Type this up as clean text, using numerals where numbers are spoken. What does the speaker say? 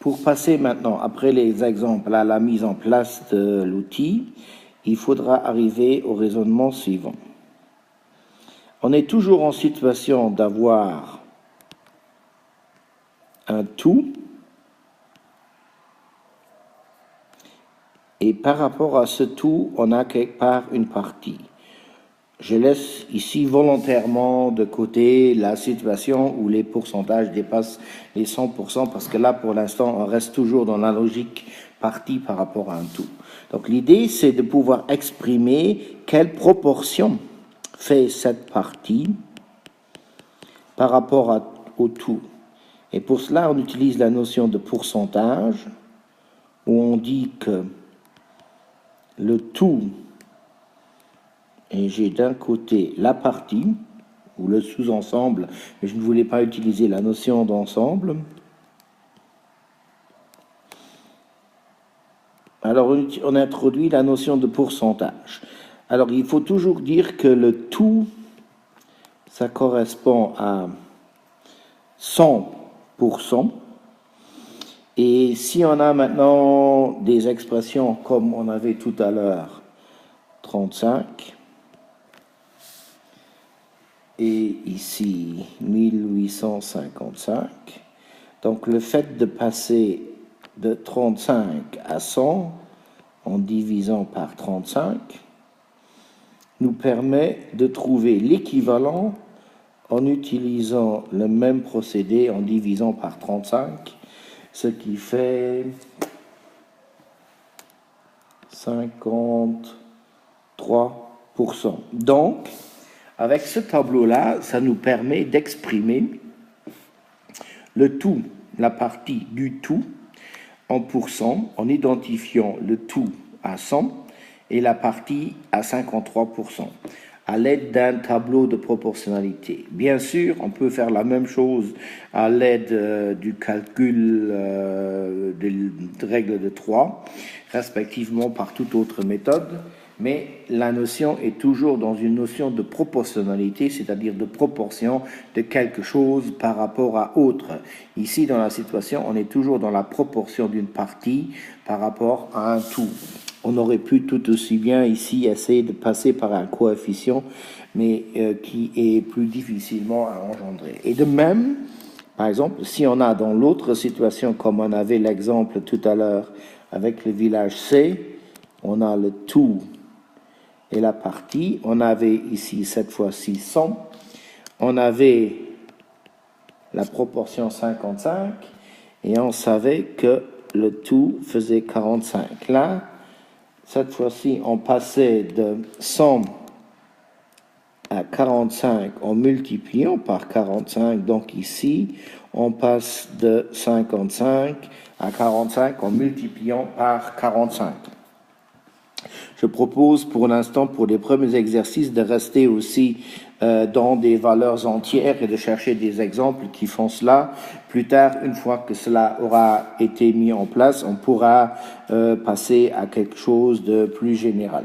Pour passer maintenant, après les exemples, à la mise en place de l'outil, il faudra arriver au raisonnement suivant. On est toujours en situation d'avoir un tout, et par rapport à ce tout, on a quelque part une partie. Je laisse ici volontairement de côté la situation où les pourcentages dépassent les 100%, parce que là, pour l'instant, on reste toujours dans la logique partie par rapport à un tout. Donc l'idée, c'est de pouvoir exprimer quelle proportion fait cette partie par rapport au tout. Et pour cela, on utilise la notion de pourcentage, où on dit que le tout, et j'ai d'un côté la partie, ou le sous-ensemble, mais je ne voulais pas utiliser la notion d'ensemble. Alors, on introduit la notion de pourcentage. Alors, il faut toujours dire que le tout, ça correspond à 100%. Et si on a maintenant des expressions comme on avait tout à l'heure, 35, et ici 1855, donc le fait de passer de 35 à 100 en divisant par 35 nous permet de trouver l'équivalent en utilisant le même procédé en divisant par 35, ce qui fait 53%. Donc, avec ce tableau-là, ça nous permet d'exprimer le tout, la partie du tout, en pourcent, en identifiant le tout à 100 et la partie à 53%, à l'aide d'un tableau de proportionnalité. Bien sûr, on peut faire la même chose à l'aide du calcul de règles de 3, respectivement par toute autre méthode, mais la notion est toujours dans une notion de proportionnalité, c'est-à-dire de proportion de quelque chose par rapport à autre. Ici, dans la situation, on est toujours dans la proportion d'une partie par rapport à un tout. On aurait pu tout aussi bien ici essayer de passer par un coefficient, mais qui est plus difficilement à engendrer. Et de même, par exemple, si on a dans l'autre situation, comme on avait l'exemple tout à l'heure avec le village C, on a le tout et la partie. On avait ici cette fois-ci 100. On avait la proportion 55 et on savait que le tout faisait 45. Là, cette fois-ci, on passait de 100 à 45 en multipliant par 45. Donc ici, on passe de 55 à 45 en multipliant par 45. Je propose pour l'instant, pour les premiers exercices, de rester aussi dans des valeurs entières et de chercher des exemples qui font cela. Plus tard, une fois que cela aura été mis en place, on pourra passer à quelque chose de plus général.